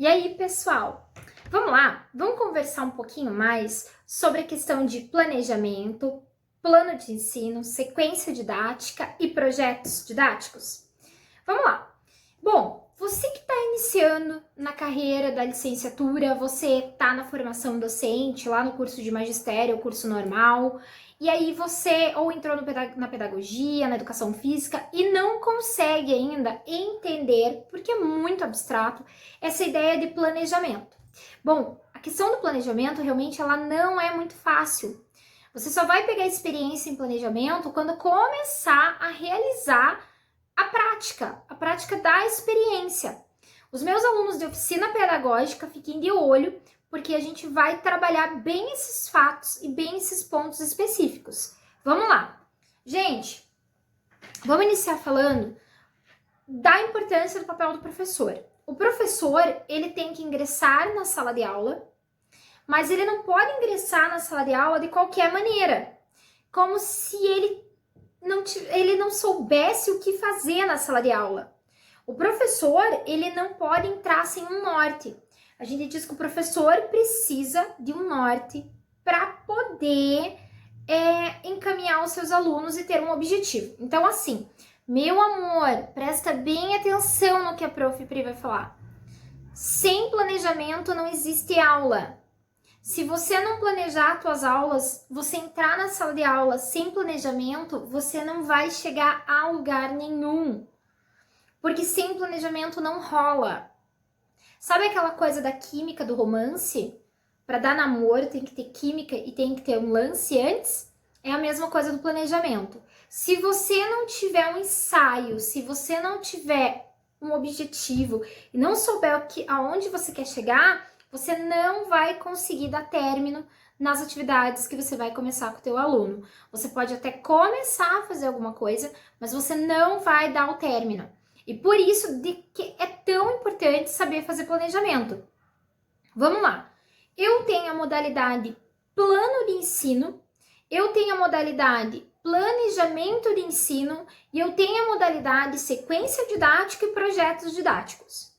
E aí, pessoal? Vamos lá? Vamos conversar um pouquinho mais sobre a questão de planejamento, plano de ensino, sequência didática e projetos didáticos? Vamos lá. Bom, você que está iniciando na carreira da licenciatura, você está na formação docente, lá no curso de magistério, curso normal, e aí você ou entrou na pedagogia, na educação física e não consegue ainda entender, porque é muito abstrato, essa ideia de planejamento. Bom, a questão do planejamento realmente ela não é muito fácil. Você só vai pegar experiência em planejamento quando começar a realizar a prática da experiência. Os meus alunos de oficina pedagógica, fiquem de olho, porque a gente vai trabalhar bem esses fatos e bem esses pontos específicos. Vamos lá. Gente, vamos iniciar falando da importância do papel do professor. O professor, ele tem que ingressar na sala de aula, mas ele não pode ingressar na sala de aula de qualquer maneira, como se ele não soubesse o que fazer na sala de aula. O professor, ele não pode entrar sem um norte. A gente diz que o professor precisa de um norte para poder encaminhar os seus alunos e ter um objetivo. Então, assim, meu amor, presta bem atenção no que a Prof. Pri vai falar. Sem planejamento não existe aula. Se você não planejar as suas aulas, você entrar na sala de aula sem planejamento, você não vai chegar a lugar nenhum. Porque sem planejamento não rola. Sabe aquela coisa da química do romance? Para dar namoro tem que ter química e tem que ter um lance antes? É a mesma coisa do planejamento. Se você não tiver um ensaio, se você não tiver um objetivo e não souber aonde você quer chegar, você não vai conseguir dar término nas atividades que você vai começar com o teu aluno. Você pode até começar a fazer alguma coisa, mas você não vai dar o término. E por isso que é tão importante saber fazer planejamento. Vamos lá. Eu tenho a modalidade plano de ensino, eu tenho a modalidade planejamento de ensino e eu tenho a modalidade sequência didática e projetos didáticos.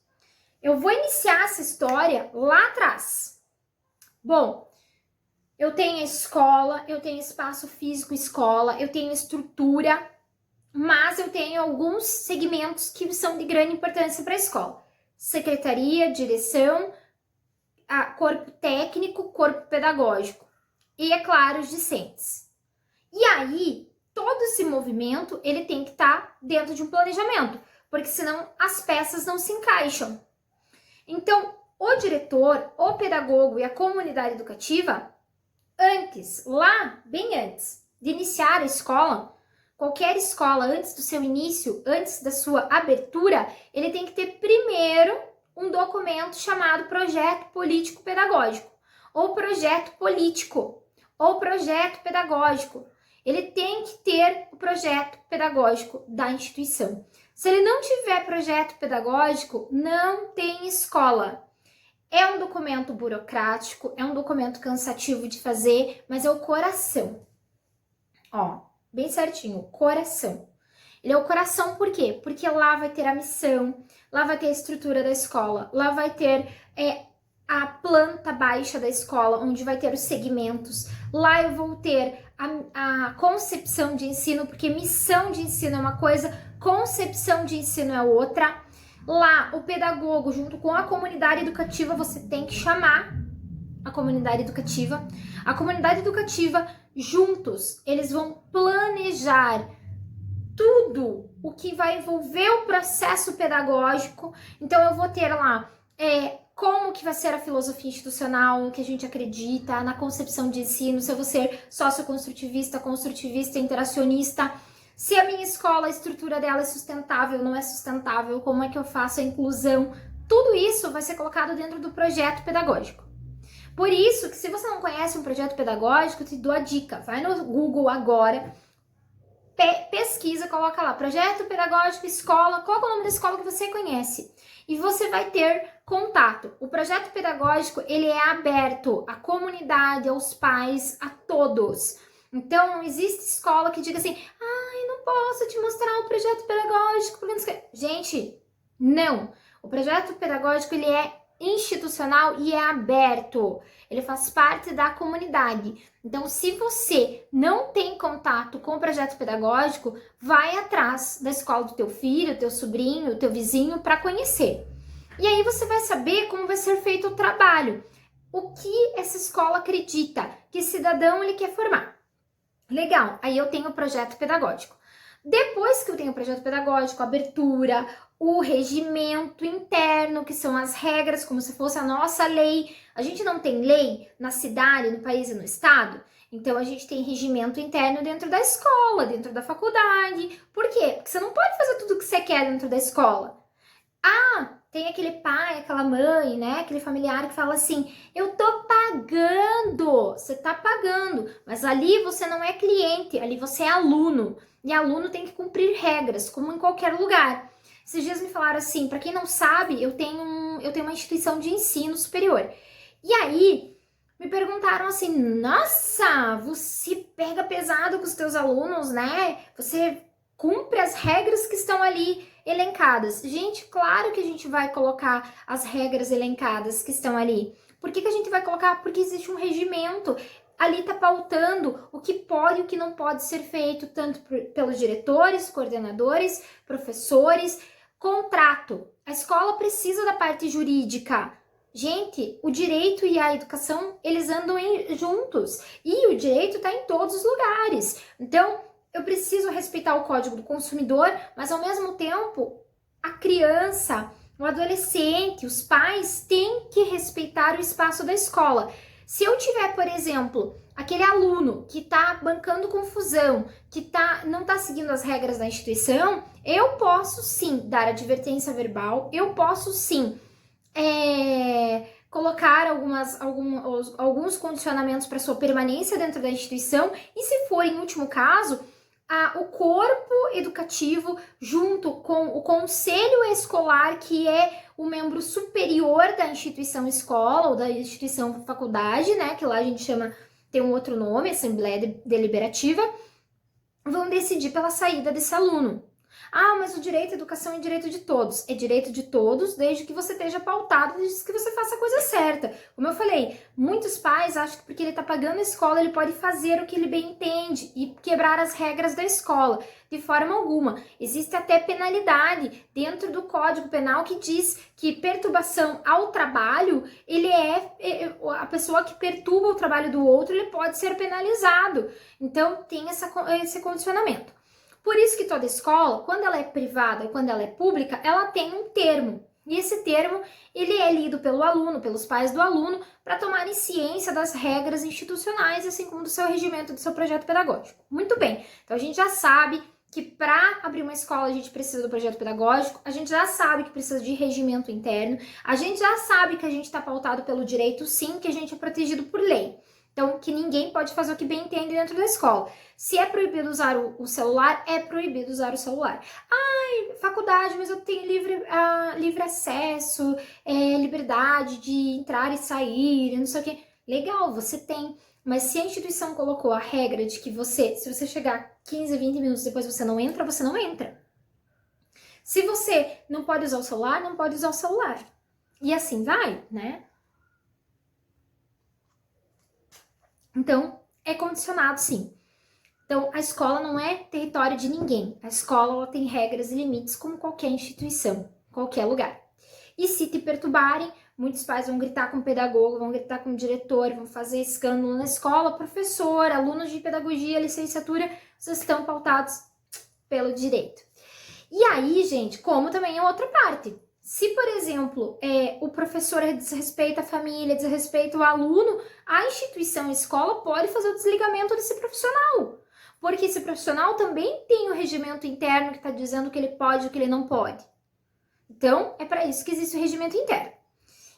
Eu vou iniciar essa história lá atrás. Bom, eu tenho a escola, eu tenho espaço físico escola, eu tenho estrutura, mas eu tenho alguns segmentos que são de grande importância para a escola. Secretaria, direção, corpo técnico, corpo pedagógico e, é claro, os discentes. E aí, todo esse movimento, ele tem que estar dentro de um planejamento, porque senão as peças não se encaixam. Então, o diretor, o pedagogo e a comunidade educativa, bem antes de iniciar a escola, qualquer escola, antes do seu início, antes da sua abertura, ele tem que ter primeiro um documento chamado Projeto Político Pedagógico, ou Projeto Político, ou Projeto Pedagógico. Ele tem que ter o projeto pedagógico da instituição. Se ele não tiver projeto pedagógico, não tem escola. É um documento burocrático, é um documento cansativo de fazer, mas é o coração. Ó, bem certinho, coração. Ele é o coração por quê? Porque lá vai ter a missão, lá vai ter a estrutura da escola, lá vai ter a planta baixa da escola, onde vai ter os segmentos. Lá eu vou ter a concepção de ensino, porque missão de ensino é uma coisa, concepção de ensino é outra. Lá, o pedagogo, junto com a comunidade educativa, você tem que chamar a comunidade educativa. A comunidade educativa, juntos, eles vão planejar tudo o que vai envolver o processo pedagógico. Então, eu vou ter lá como que vai ser a filosofia institucional, no que a gente acredita, na concepção de ensino, se eu vou ser socioconstrutivista, construtivista, interacionista, se a minha escola, a estrutura dela é sustentável, não é sustentável, como é que eu faço a inclusão, tudo isso vai ser colocado dentro do projeto pedagógico. Por isso que se você não conhece um projeto pedagógico, eu te dou a dica, vai no Google agora, pesquisa, coloca lá, projeto pedagógico, escola, coloca o nome da escola que você conhece e você vai ter contato. O projeto pedagógico, ele é aberto à comunidade, aos pais, a todos. Então, não existe escola que diga assim, ai, não posso te mostrar o projeto pedagógico. Gente, não. O projeto pedagógico, ele é institucional e é aberto. Ele faz parte da comunidade. Então, se você não tem contato com o projeto pedagógico, vai atrás da escola do teu filho, teu sobrinho, teu vizinho para conhecer. E aí você vai saber como vai ser feito o trabalho. O que essa escola acredita, que cidadão ele quer formar. Legal, aí eu tenho o projeto pedagógico. Depois que eu tenho o projeto pedagógico, a abertura, o regimento interno, que são as regras, como se fosse a nossa lei. A gente não tem lei na cidade, no país e no estado, então a gente tem regimento interno dentro da escola, dentro da faculdade. Por quê? Porque você não pode fazer tudo o que você quer dentro da escola. Ah, tem aquele pai, aquela mãe, né? Aquele familiar que fala assim, eu tô pagando, você tá pagando, mas ali você não é cliente, ali você é aluno. E aluno tem que cumprir regras, como em qualquer lugar. Esses dias me falaram assim, para quem não sabe, eu tenho uma instituição de ensino superior. E aí, me perguntaram assim, nossa, você pega pesado com os teus alunos, né? Você cumpre as regras que estão ali elencadas. Gente, claro que a gente vai colocar as regras elencadas que estão ali. Por que a gente vai colocar? Porque existe um regimento. Ali tá pautando o que pode e o que não pode ser feito, tanto pelos diretores, coordenadores, professores, contrato. A escola precisa da parte jurídica. Gente, o direito e a educação, eles andam juntos. E o direito está em todos os lugares. Então, eu preciso respeitar o Código do Consumidor, mas ao mesmo tempo, a criança, o adolescente, os pais têm que respeitar o espaço da escola. Se eu tiver, por exemplo, aquele aluno que está bancando confusão, que não está seguindo as regras da instituição, eu posso sim dar advertência verbal, eu posso sim colocar alguns condicionamentos para sua permanência dentro da instituição e, se for em último caso, o corpo educativo junto com o conselho escolar, que é o membro superior da instituição escola ou da instituição faculdade, né, que lá a gente chama, tem um outro nome, Assembleia Deliberativa, vão decidir pela saída desse aluno. Ah, mas o direito à educação é direito de todos. É direito de todos, desde que você esteja pautado, desde que você faça a coisa certa. Como eu falei, muitos pais acham que porque ele está pagando a escola, ele pode fazer o que ele bem entende e quebrar as regras da escola. De forma alguma. Existe até penalidade dentro do Código Penal que diz que perturbação ao trabalho, a pessoa que perturba o trabalho do outro, ele pode ser penalizado. Então, tem esse condicionamento. Por isso que toda escola, quando ela é privada e quando ela é pública, ela tem um termo. E esse termo, ele é lido pelo aluno, pelos pais do aluno, para tomarem ciência das regras institucionais, assim como do seu regimento, do seu projeto pedagógico. Muito bem, então a gente já sabe que para abrir uma escola a gente precisa do projeto pedagógico, a gente já sabe que precisa de regimento interno, a gente já sabe que a gente está pautado pelo direito, sim, que a gente é protegido por lei. Então, que ninguém pode fazer o que bem entende dentro da escola. Se é proibido usar o celular, é proibido usar o celular. Ai, faculdade, mas eu tenho livre acesso, liberdade de entrar e sair, não sei o quê. Legal, você tem. Mas se a instituição colocou a regra de que se você chegar 15, 20 minutos depois você não entra, você não entra. Se você não pode usar o celular, não pode usar o celular. E assim vai, né? Então, é condicionado sim. Então, a escola não é território de ninguém. A escola ela tem regras e limites como qualquer instituição, qualquer lugar. E se te perturbarem, muitos pais vão gritar com o pedagogo, vão gritar com o diretor, vão fazer escândalo na escola, professor, alunos de pedagogia, licenciatura, vocês estão pautados pelo direito. E aí, gente, como também é outra parte. Se, por exemplo, o professor desrespeita a família, desrespeita o aluno, a instituição, a escola pode fazer o desligamento desse profissional. Porque esse profissional também tem o regimento interno que está dizendo o que ele pode e o que ele não pode. Então, é para isso que existe o regimento interno.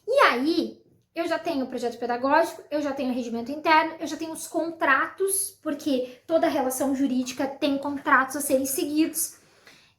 E aí, eu já tenho o projeto pedagógico, eu já tenho o regimento interno, eu já tenho os contratos, porque toda relação jurídica tem contratos a serem seguidos.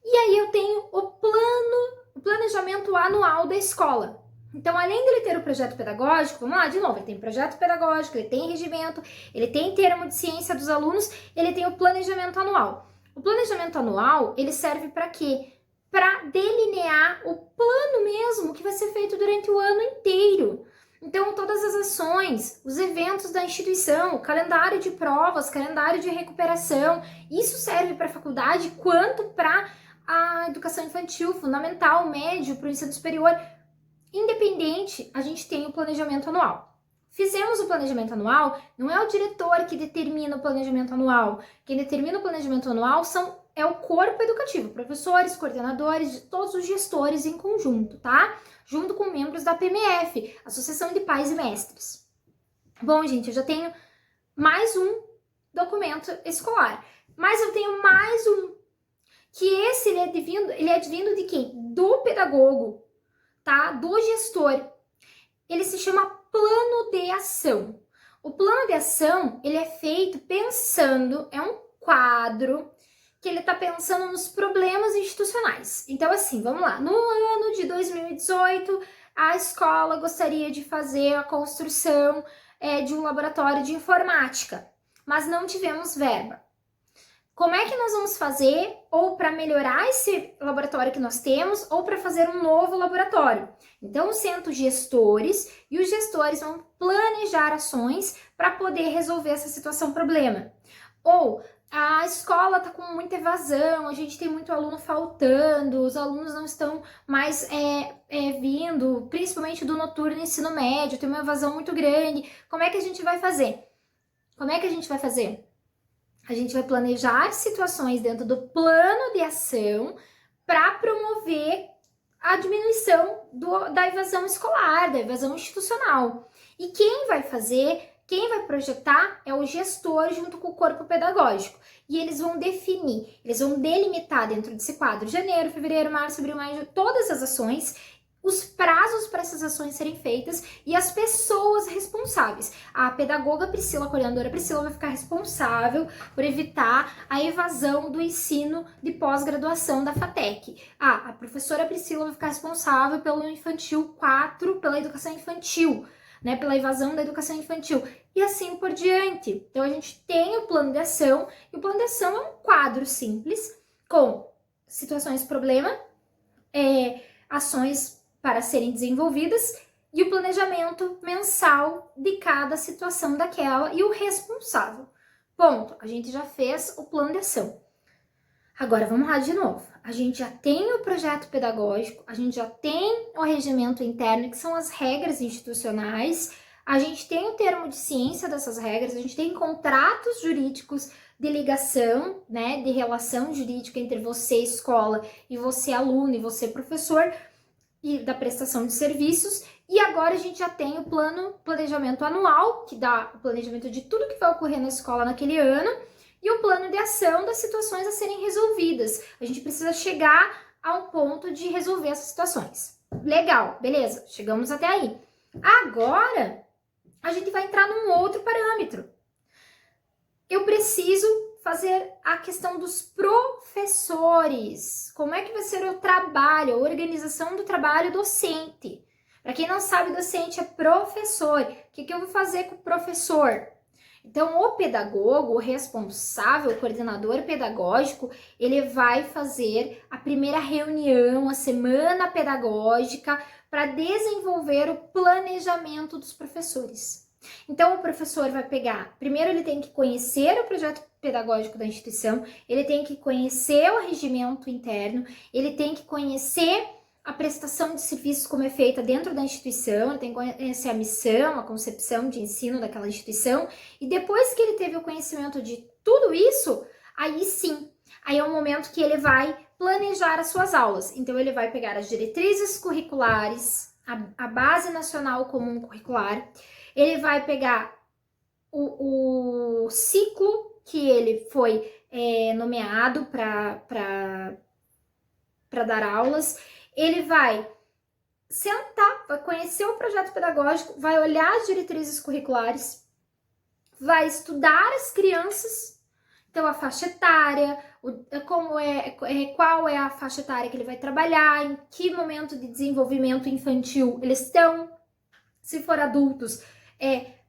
E aí eu tenho o planejamento anual da escola. Então, além dele ter o projeto pedagógico, vamos lá, de novo, ele tem projeto pedagógico, ele tem regimento, ele tem termo de ciência dos alunos, ele tem o planejamento anual. O planejamento anual, ele serve para quê? para delinear o plano mesmo que vai ser feito durante o ano inteiro. Então, todas as ações, os eventos da instituição, o calendário de provas, calendário de recuperação, isso serve para a faculdade quanto para a educação infantil, fundamental, médio, para o ensino superior. Independente, a gente tem o planejamento anual. Fizemos o planejamento anual, não é o diretor que determina o planejamento anual. Quem determina o planejamento anual é o corpo educativo, professores, coordenadores, todos os gestores em conjunto, tá? Junto com membros da PMF, Associação de Pais e Mestres. Bom, gente, eu já tenho mais um documento escolar, mas eu tenho mais um, que esse ele é advindo de quem? Do pedagogo, tá? Do gestor. Ele se chama plano de ação. O plano de ação, ele é feito pensando, é um quadro que ele está pensando nos problemas institucionais. Então, assim, vamos lá. No ano de 2018, a escola gostaria de fazer a construção de um laboratório de informática, mas não tivemos verba. Como é que nós vamos fazer ou para melhorar esse laboratório que nós temos ou para fazer um novo laboratório? Então, eu sento gestores e os gestores vão planejar ações para poder resolver essa situação problema. Ou a escola está com muita evasão, a gente tem muito aluno faltando, os alunos não estão mais vindo, principalmente do noturno e ensino médio, tem uma evasão muito grande. Como é que a gente vai fazer? Como é que a gente vai fazer? A gente vai planejar situações dentro do plano de ação para promover a diminuição da evasão escolar, da evasão institucional. E quem vai fazer, quem vai projetar é o gestor junto com o corpo pedagógico. E eles vão definir, eles vão delimitar dentro desse quadro, janeiro, fevereiro, março, abril, maio, todas as ações, os prazos para essas ações serem feitas e as pessoas responsáveis. A pedagoga Priscila, a coordenadora Priscila, vai ficar responsável por evitar a evasão do ensino de pós-graduação da FATEC. A professora Priscila vai ficar responsável pelo infantil 4, pela educação infantil, né, pela evasão da educação infantil, e assim por diante. Então, a gente tem o plano de ação, e o plano de ação é um quadro simples, com situações problema, ações para serem desenvolvidas, e o planejamento mensal de cada situação daquela, e o responsável. Ponto. A gente já fez o plano de ação. Agora, vamos lá de novo. A gente já tem o projeto pedagógico, a gente já tem o regimento interno, que são as regras institucionais, a gente tem o termo de ciência dessas regras, a gente tem contratos jurídicos de ligação, né, de relação jurídica entre você, escola, e você, aluno, e você, professor, e da prestação de serviços. E agora a gente já tem o planejamento anual, que dá o planejamento de tudo que vai ocorrer na escola naquele ano, e o plano de ação das situações a serem resolvidas. A gente precisa chegar a um ponto de resolver essas situações. Legal, beleza, chegamos até aí. Agora, a gente vai entrar num outro parâmetro. Eu preciso fazer a questão dos professores. Como é que vai ser o trabalho, a organização do trabalho docente? Para quem não sabe, docente é professor. O que eu vou fazer com o professor? Então, o pedagogo, o responsável, o coordenador pedagógico, ele vai fazer a primeira reunião, a semana pedagógica, para desenvolver o planejamento dos professores. Então, o professor vai pegar, primeiro ele tem que conhecer o projeto pedagógico da instituição, ele tem que conhecer o regimento interno, ele tem que conhecer a prestação de serviços como é feita dentro da instituição, ele tem que conhecer a missão, a concepção de ensino daquela instituição, e depois que ele teve o conhecimento de tudo isso, aí sim, aí é o momento que ele vai planejar as suas aulas. Então, ele vai pegar as diretrizes curriculares, a Base Nacional Comum Curricular, ele vai pegar o ciclo que ele foi nomeado para dar aulas, ele vai sentar, vai conhecer o projeto pedagógico, vai olhar as diretrizes curriculares, vai estudar as crianças, então a faixa etária, qual é a faixa etária que ele vai trabalhar, em que momento de desenvolvimento infantil eles estão, se for adultos,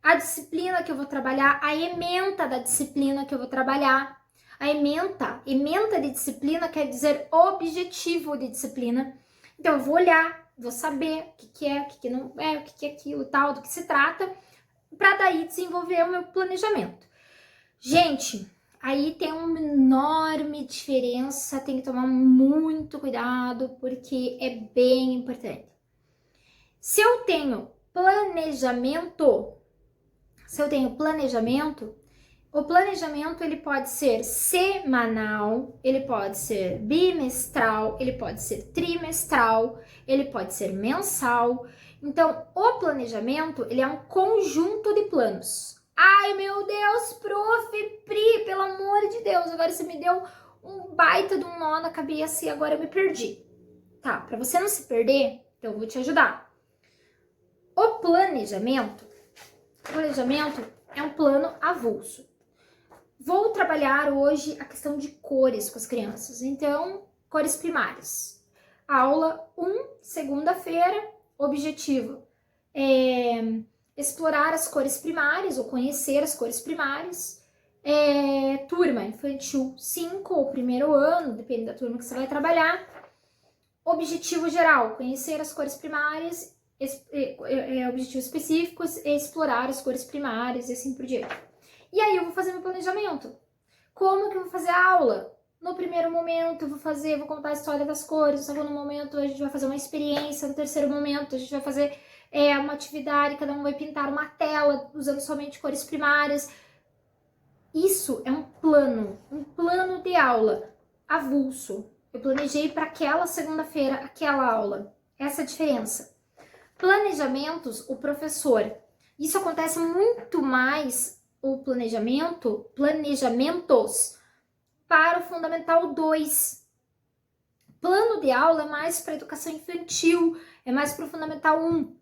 a disciplina que eu vou trabalhar, a ementa da disciplina que eu vou trabalhar, A ementa de disciplina quer dizer objetivo de disciplina. Então, eu vou olhar, vou saber o que é, o que não é, o que é aquilo e tal, do que se trata, para daí desenvolver o meu planejamento. Gente, aí tem uma enorme diferença, tem que tomar muito cuidado, porque é bem importante. Se eu tenho planejamento, o planejamento ele pode ser semanal, ele pode ser bimestral, ele pode ser trimestral, ele pode ser mensal. Então, o planejamento ele é um conjunto de planos. Ai, meu Deus, prof, Pri, pelo amor de Deus, agora você me deu um baita de um nó na cabeça e agora eu me perdi. Tá, para você não se perder, então eu vou te ajudar. O planejamento é um plano avulso. Vou trabalhar hoje a questão de cores com as crianças. Então, cores primárias. Aula 1, segunda-feira, objetivo é explorar as cores primárias ou conhecer as cores primárias. Turma infantil 5 ou primeiro ano, depende da turma que você vai trabalhar. Objetivo geral, conhecer as cores primárias. Objetivos específicos, explorar as cores primárias e assim por diante. E aí eu vou fazer meu planejamento. Como que eu vou fazer a aula? No primeiro momento eu vou contar a história das cores, no segundo momento a gente vai fazer uma experiência, no terceiro momento a gente vai fazer uma atividade, cada um vai pintar uma tela usando somente cores primárias. Isso é um plano de aula avulso. Eu planejei para aquela segunda-feira, aquela aula. Essa é a diferença. Planejamentos, o professor. Isso acontece muito mais, o planejamentos para o Fundamental 2. Plano de aula é mais para educação infantil, é mais para o Fundamental 1.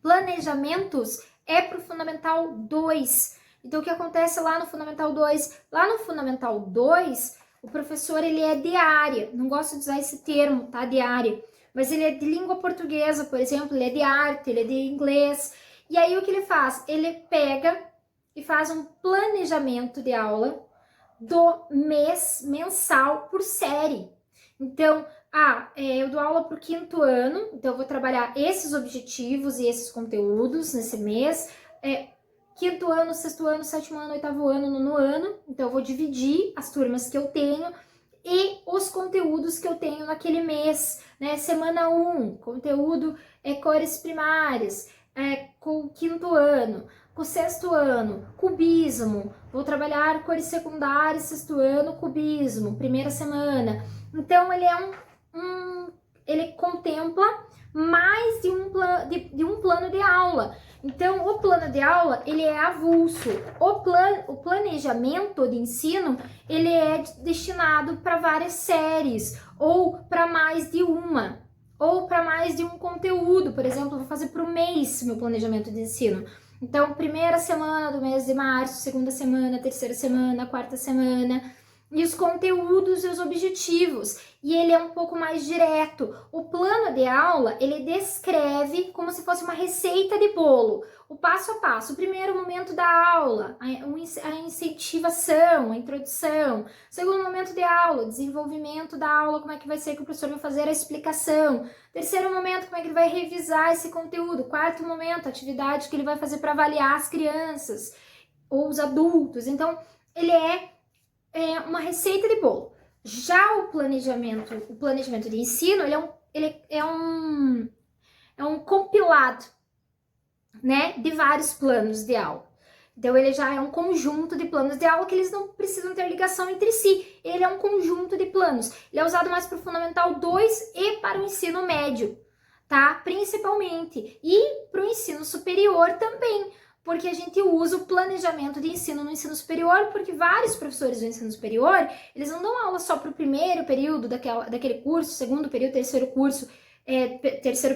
Planejamentos é para o Fundamental 2. Então, o que acontece lá no Fundamental 2? Lá no Fundamental 2, o professor ele é de área. Não gosto de usar esse termo, tá? De área. Mas ele é de língua portuguesa, por exemplo, ele é de arte, ele é de inglês. E aí o que ele faz? Ele pega e faz um planejamento de aula do mês mensal por série. Então, eu dou aula para o 5º ano, então eu vou trabalhar esses objetivos e esses conteúdos nesse mês. 5º ano, 6º ano, 7º ano, 8º ano, 9º ano. Então eu vou dividir as turmas que eu tenho e os conteúdos que eu tenho naquele mês, né? Semana 1, conteúdo cores primárias, com o 5º ano, com o 6º ano, cubismo, vou trabalhar cores secundárias, 6º ano, cubismo, primeira semana. Então ele ele contempla mais de um plano de aula. Então, o plano de aula, ele é avulso. O planejamento de ensino, ele é destinado para várias séries, ou para mais de uma, ou para mais de um conteúdo. Por exemplo, eu vou fazer para o mês meu planejamento de ensino. Então, primeira semana do mês de março, segunda semana, terceira semana, quarta semana, e os conteúdos e os objetivos. E ele é um pouco mais direto. O plano de aula, ele descreve como se fosse uma receita de bolo. O passo a passo, o primeiro momento da aula, a incentivação, a introdução. Segundo momento de aula, desenvolvimento da aula, como é que vai ser que o professor vai fazer a explicação. Terceiro momento, como é que ele vai revisar esse conteúdo. Quarto momento, atividade que ele vai fazer para avaliar as crianças ou os adultos. Então, ele é uma receita de bolo. Já o planejamento de ensino, ele é um compilado, né, de vários planos de aula. Então, ele já é um conjunto de planos de aula que eles não precisam ter ligação entre si. Ele é um conjunto de planos. Ele é usado mais para o Fundamental 2 e para o ensino médio, tá? Principalmente. E para o ensino superior também, porque a gente usa o planejamento de ensino no ensino superior, porque vários professores do ensino superior, eles não dão aula só para o primeiro período daquele curso, segundo período, terceiro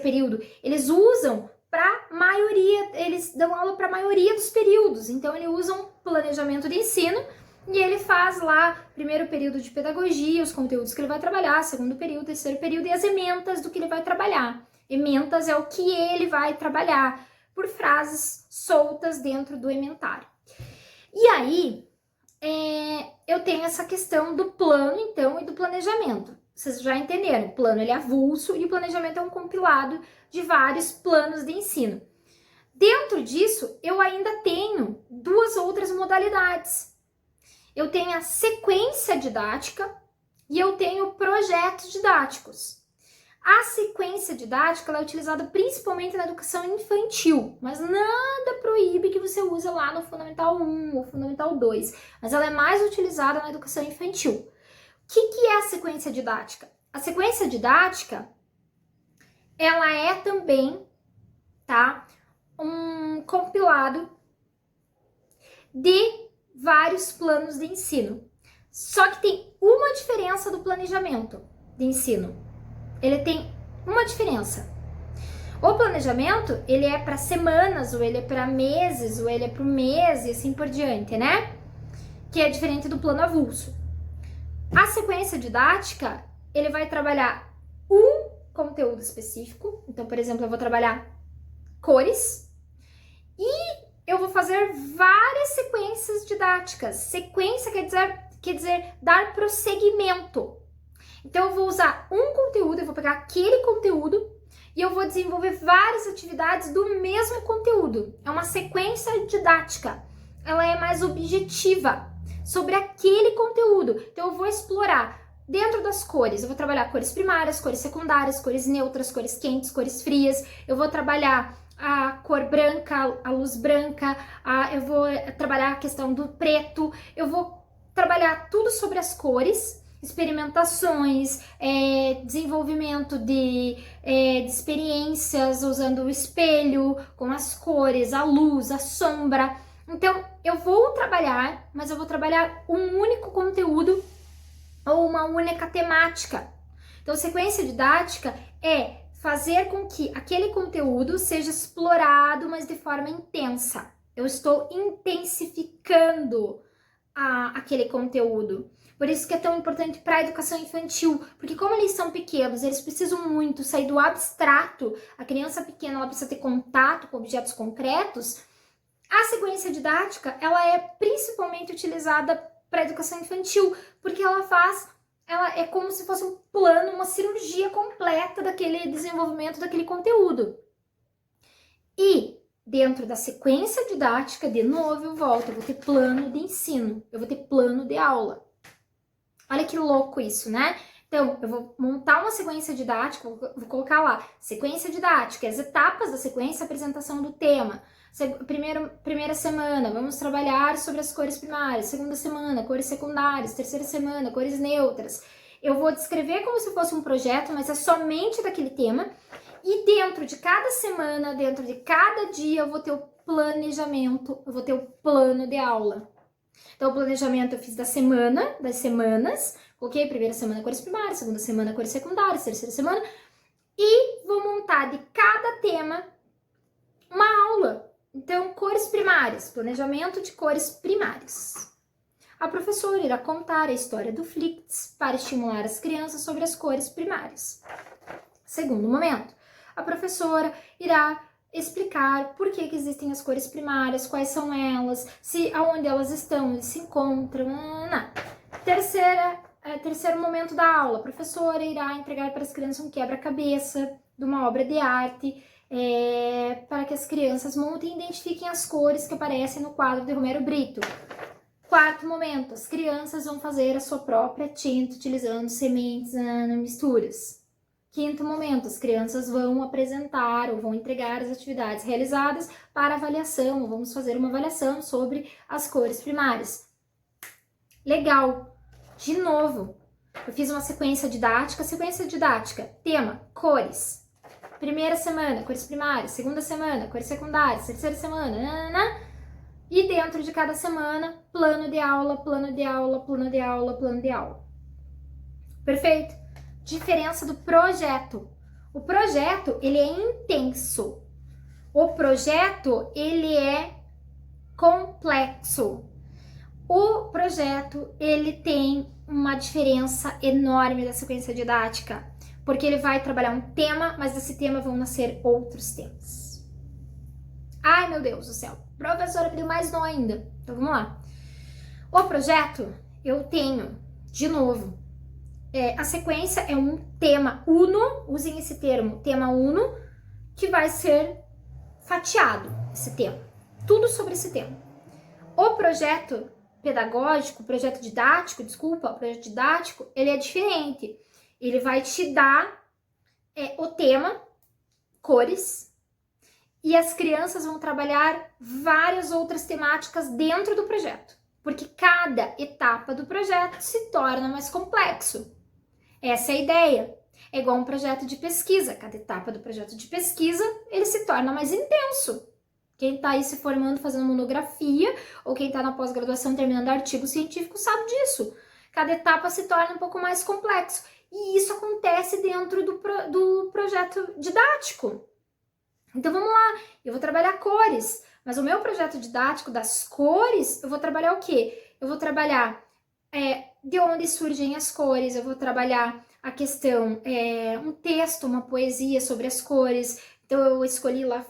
período. Eles usam para maioria, eles dão aula para a maioria dos períodos. Então, ele usa um planejamento de ensino e ele faz lá primeiro período de pedagogia, os conteúdos que ele vai trabalhar, segundo período, terceiro período e as ementas do que ele vai trabalhar. Ementas é o que ele vai trabalhar, por frases soltas dentro do ementário. E aí, eu tenho essa questão do plano, então, e do planejamento. Vocês já entenderam, o plano ele é avulso e o planejamento é um compilado de vários planos de ensino. Dentro disso, eu ainda tenho duas outras modalidades. Eu tenho a sequência didática e eu tenho projetos didáticos. A sequência didática ela é utilizada principalmente na educação infantil, mas nada proíbe que você use lá no Fundamental 1 ou Fundamental 2, mas ela é mais utilizada na educação infantil. O que é a sequência didática? A sequência didática, ela é também, tá, um compilado de vários planos de ensino. Só que tem uma diferença do planejamento de ensino. Ele tem uma diferença. O planejamento, ele é para semanas, ou ele é para meses, ou ele é para um mês e assim por diante, né? Que é diferente do plano avulso. A sequência didática, ele vai trabalhar um conteúdo específico. Então, por exemplo, eu vou trabalhar cores e eu vou fazer várias sequências didáticas. Sequência quer dizer dar prosseguimento. Então, eu vou usar um conteúdo, eu vou pegar aquele conteúdo e eu vou desenvolver várias atividades do mesmo conteúdo. É uma sequência didática. Ela é mais objetiva sobre aquele conteúdo. Então, eu vou explorar dentro das cores. Eu vou trabalhar cores primárias, cores secundárias, cores neutras, cores quentes, cores frias. Eu vou trabalhar a cor branca, a luz branca. Eu vou trabalhar a questão do preto. Eu vou trabalhar tudo sobre as cores, experimentações, desenvolvimento de experiências usando o espelho, com as cores, a luz, a sombra. Então, eu vou trabalhar, mas eu vou trabalhar um único conteúdo ou uma única temática. Então, sequência didática é fazer com que aquele conteúdo seja explorado, mas de forma intensa. Eu estou intensificando aquele conteúdo. Por isso que é tão importante para a educação infantil, porque como eles são pequenos, eles precisam muito sair do abstrato. A criança pequena ela precisa ter contato com objetos concretos. A sequência didática ela é principalmente utilizada para a educação infantil, porque ela é como se fosse um plano, uma cirurgia completa daquele desenvolvimento daquele conteúdo. E dentro da sequência didática, de novo eu volto, eu vou ter plano de ensino, eu vou ter plano de aula. Olha que louco isso, né? Então, eu vou montar uma sequência didática, vou colocar lá, sequência didática, as etapas da sequência, apresentação do tema. Primeira semana, vamos trabalhar sobre as cores primárias. Segunda semana, cores secundárias. Terceira semana, cores neutras. Eu vou descrever como se fosse um projeto, mas é somente daquele tema. E dentro de cada semana, dentro de cada dia, eu vou ter o planejamento, eu vou ter o plano de aula. Então, o planejamento eu fiz das semanas, coloquei primeira semana cores primárias, segunda semana cores secundárias, terceira semana, e vou montar de cada tema uma aula. Então, cores primárias, planejamento de cores primárias. A professora irá contar a história do Flix para estimular as crianças sobre as cores primárias. Segundo momento, a professora irá explicar por que existem as cores primárias, quais são elas, aonde elas estão, se encontram. Terceiro momento da aula, a professora irá entregar para as crianças um quebra-cabeça de uma obra de arte, para que as crianças montem e identifiquem as cores que aparecem no quadro de Romero Brito. Quarto momento, as crianças vão fazer a sua própria tinta utilizando sementes, misturas. Quinto momento, as crianças vão apresentar ou vão entregar as atividades realizadas para avaliação, ou vamos fazer uma avaliação sobre as cores primárias. Legal! De novo, eu fiz uma sequência didática, tema, cores. Primeira semana, cores primárias. Segunda semana, cores secundárias. Terceira semana, E dentro de cada semana, plano de aula, plano de aula, plano de aula, plano de aula. Perfeito? Diferença do projeto. O projeto, ele é intenso. O projeto, ele é complexo. O projeto, ele tem uma diferença enorme da sequência didática, porque ele vai trabalhar um tema, mas desse tema vão nascer outros temas. Ai, meu Deus do céu. Professora, pediu mais nó ainda. Então, vamos lá. O projeto, eu tenho, de novo, a sequência é um tema uno, usem esse termo, tema uno, que vai ser fatiado, esse tema. Tudo sobre esse tema. O projeto pedagógico, o projeto didático, ele é diferente. Ele vai te dar o tema, cores, e as crianças vão trabalhar várias outras temáticas dentro do projeto, porque cada etapa do projeto se torna mais complexo. Essa é a ideia. É igual um projeto de pesquisa. Cada etapa do projeto de pesquisa, ele se torna mais intenso. Quem está aí se formando, fazendo monografia, ou quem está na pós-graduação terminando artigo científico sabe disso. Cada etapa se torna um pouco mais complexo. E isso acontece dentro do projeto didático. Então vamos lá, eu vou trabalhar cores, mas o meu projeto didático das cores, eu vou trabalhar o quê? Eu vou trabalhar de onde surgem as cores, eu vou trabalhar a questão, um texto, uma poesia sobre as cores. Então eu escolhi lá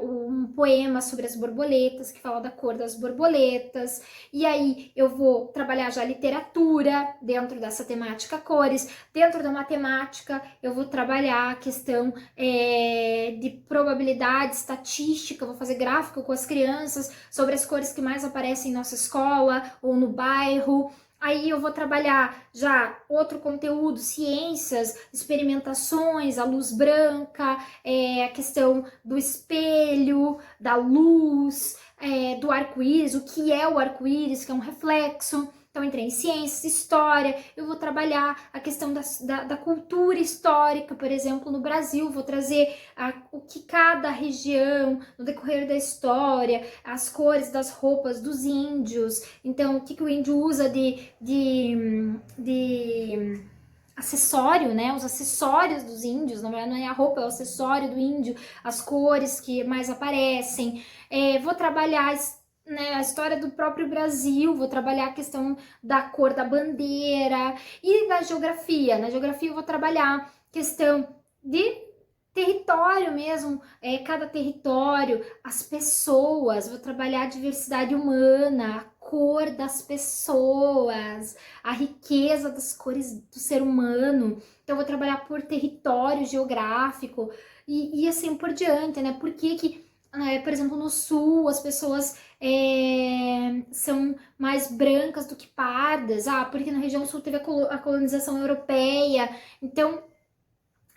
um poema sobre as borboletas, que fala da cor das borboletas, e aí eu vou trabalhar já literatura dentro dessa temática cores. Dentro da matemática eu vou trabalhar a questão de probabilidade, estatística, vou fazer gráfico com as crianças sobre as cores que mais aparecem em nossa escola ou no bairro. Aí eu vou trabalhar já outro conteúdo, ciências, experimentações, a luz branca, a questão do espelho, da luz, do arco-íris, o que é o arco-íris, que é um reflexo. Então, entrei em ciências, história, eu vou trabalhar a questão da cultura histórica, por exemplo, no Brasil, vou trazer o que cada região, no decorrer da história, as cores das roupas dos índios, então, o que o índio usa de acessório, né? Os acessórios dos índios, na verdade não é a roupa, é o acessório do índio, as cores que mais aparecem. Vou trabalhar a história do próprio Brasil, vou trabalhar a questão da cor da bandeira e da geografia. Na geografia eu vou trabalhar questão de território mesmo, cada território, as pessoas, vou trabalhar a diversidade humana, a cor das pessoas, a riqueza das cores do ser humano. Então eu vou trabalhar por território geográfico e assim por diante, né? Por que por exemplo, no sul as pessoas são mais brancas do que pardas? Porque na região sul teve a colonização europeia. Então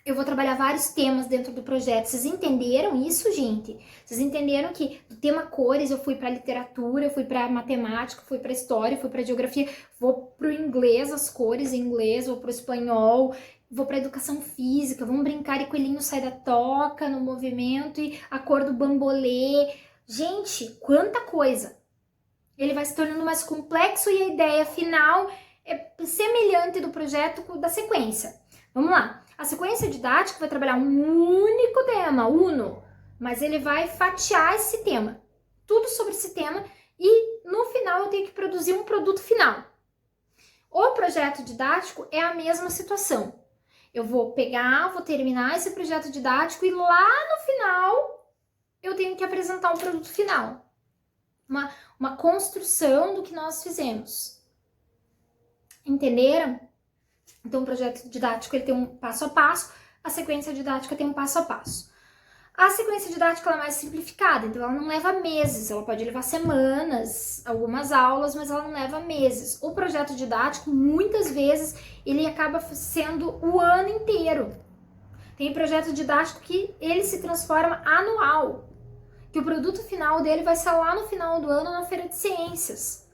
eu vou trabalhar vários temas dentro do projeto. Vocês entenderam isso, gente? Vocês entenderam que do tema cores eu fui para literatura, eu fui para matemática, fui para história, fui para geografia, vou pro inglês, as cores em inglês, vou pro espanhol, vou para educação física, vamos brincar e coelhinho sai da toca no movimento e a cor do bambolê. Gente, quanta coisa! Ele vai se tornando mais complexo e a ideia final é semelhante do projeto da sequência. Vamos lá. A sequência didática vai trabalhar um único tema, uno, mas ele vai fatiar esse tema, tudo sobre esse tema, e no final eu tenho que produzir um produto final. O projeto didático é a mesma situação. Eu vou terminar esse projeto didático e lá no final eu tenho que apresentar um produto final. Uma construção do que nós fizemos. Entenderam? Então, o projeto didático ele tem um passo a passo, a sequência didática tem um passo a passo. A sequência didática ela é mais simplificada, então ela não leva meses, ela pode levar semanas, algumas aulas, mas ela não leva meses. O projeto didático, muitas vezes, ele acaba sendo o ano inteiro. Tem projeto didático que ele se transforma anual, que o produto final dele vai ser lá no final do ano na Feira de Ciências.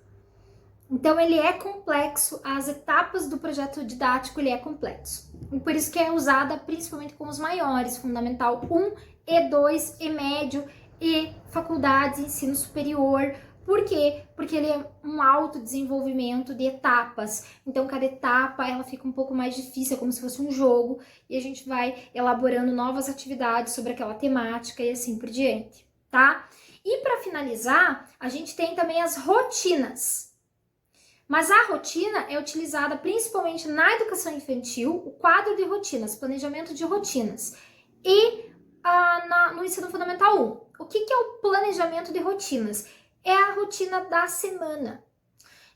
Então, ele é complexo, as etapas do projeto didático, ele é complexo. E por isso que é usada principalmente com os maiores, Fundamental 1, E2, E médio e faculdades, ensino superior. Por quê? Porque ele é um alto desenvolvimento de etapas. Então, cada etapa, ela fica um pouco mais difícil, é como se fosse um jogo. E a gente vai elaborando novas atividades sobre aquela temática e assim por diante, tá? E para finalizar, a gente tem também as rotinas. Mas a rotina é utilizada principalmente na educação infantil, o quadro de rotinas, planejamento de rotinas. E no ensino fundamental 1. O que é o planejamento de rotinas? É a rotina da semana.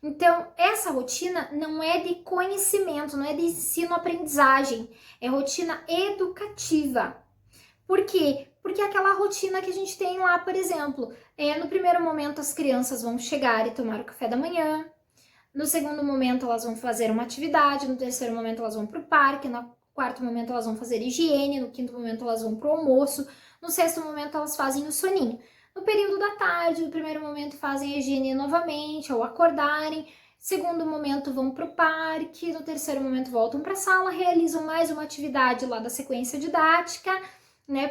Então, essa rotina não é de conhecimento, não é de ensino-aprendizagem, é rotina educativa. Por quê? Porque é aquela rotina que a gente tem lá, por exemplo, no primeiro momento as crianças vão chegar e tomar o café da manhã, no segundo momento elas vão fazer uma atividade, no terceiro momento elas vão para o parque, no quarto momento elas vão fazer higiene, no quinto momento elas vão para o almoço, no sexto momento elas fazem o soninho. No período da tarde, no primeiro momento fazem a higiene novamente, ao acordarem, segundo momento vão para o parque, no terceiro momento voltam para a sala, realizam mais uma atividade lá da sequência didática, né,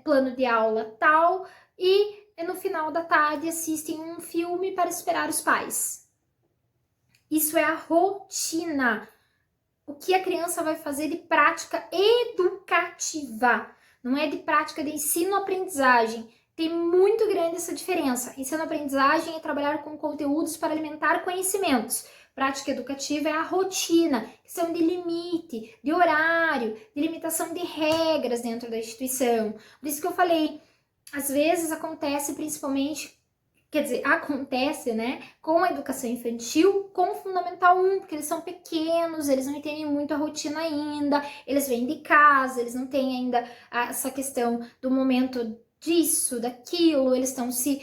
plano de aula tal, e no final da tarde assistem um filme para esperar os pais. Isso é a rotina. O que a criança vai fazer de prática educativa. Não é de prática de ensino-aprendizagem. Tem muito grande essa diferença. Ensino-aprendizagem é trabalhar com conteúdos para alimentar conhecimentos. Prática educativa é a rotina, questão de limite, de horário, de limitação de regras dentro da instituição. Por isso que eu falei, às vezes acontece principalmente, quer dizer, acontece, né, com a educação infantil, com o Fundamental 1, porque eles são pequenos, eles não entendem muito a rotina ainda, eles vêm de casa, eles não têm ainda essa questão do momento disso, daquilo, eles estão se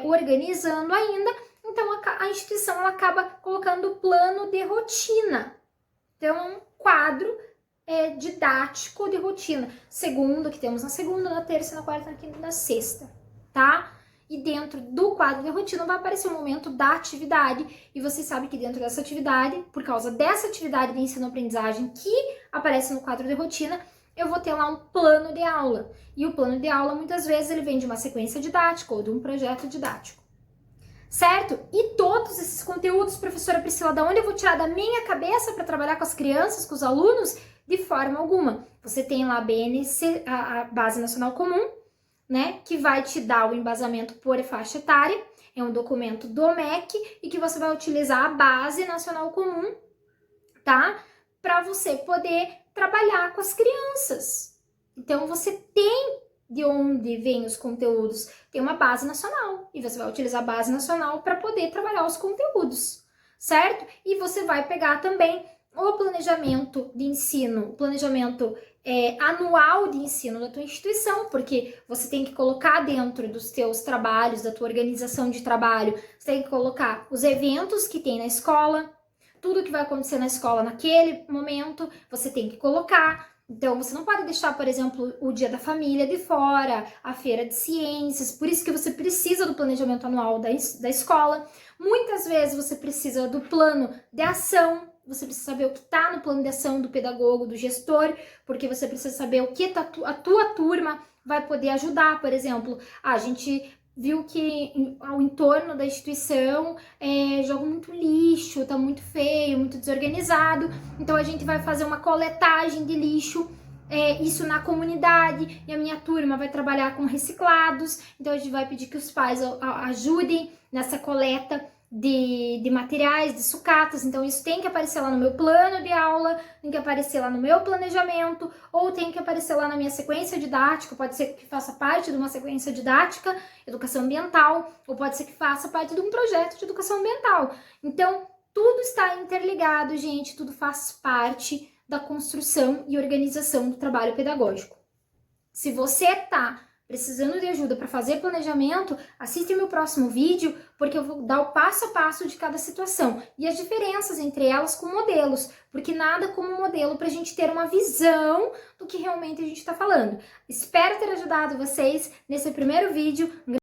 organizando ainda, então a instituição ela acaba colocando o plano de rotina. Então, um quadro didático de rotina. Segundo, que temos na segunda, na terça, na quarta, na quinta e na sexta, tá? E dentro do quadro de rotina vai aparecer o momento da atividade. E você sabe que dentro dessa atividade, por causa dessa atividade de ensino-aprendizagem que aparece no quadro de rotina, eu vou ter lá um plano de aula. E o plano de aula, muitas vezes, ele vem de uma sequência didática ou de um projeto didático. Certo? E todos esses conteúdos, professora Priscila, da onde eu vou tirar da minha cabeça para trabalhar com as crianças, com os alunos? De forma alguma. Você tem lá a BNC, a Base Nacional Comum, né, que vai te dar o embasamento por faixa etária, é um documento do MEC e que você vai utilizar a Base Nacional Comum, tá? Para você poder trabalhar com as crianças. Então, você tem de onde vêm os conteúdos, tem uma base nacional e você vai utilizar a base nacional para poder trabalhar os conteúdos, certo? E você vai pegar também o planejamento de ensino, o planejamento anual de ensino da tua instituição, porque você tem que colocar dentro dos teus trabalhos, da tua organização de trabalho, você tem que colocar os eventos que tem na escola, tudo que vai acontecer na escola naquele momento, você tem que colocar. Então, você não pode deixar, por exemplo, o dia da família de fora, a feira de ciências, por isso que você precisa do planejamento anual da escola. Muitas vezes você precisa do plano de ação, você precisa saber o que está no plano de ação do pedagogo, do gestor, porque você precisa saber o que a tua turma vai poder ajudar. Por exemplo, a gente viu que ao entorno da instituição joga muito lixo, tá muito feio, muito desorganizado, então a gente vai fazer uma coletagem de lixo, isso na comunidade, e a minha turma vai trabalhar com reciclados, então a gente vai pedir que os pais ajudem nessa coleta de materiais, de sucatas, então isso tem que aparecer lá no meu plano de aula, tem que aparecer lá no meu planejamento, ou tem que aparecer lá na minha sequência didática, pode ser que faça parte de uma sequência didática, educação ambiental, ou pode ser que faça parte de um projeto de educação ambiental. Então, tudo está interligado, gente, tudo faz parte da construção e organização do trabalho pedagógico. Se você está precisando de ajuda para fazer planejamento, assiste meu próximo vídeo, porque eu vou dar o passo a passo de cada situação e as diferenças entre elas com modelos, porque nada como modelo para a gente ter uma visão do que realmente a gente está falando. Espero ter ajudado vocês nesse primeiro vídeo.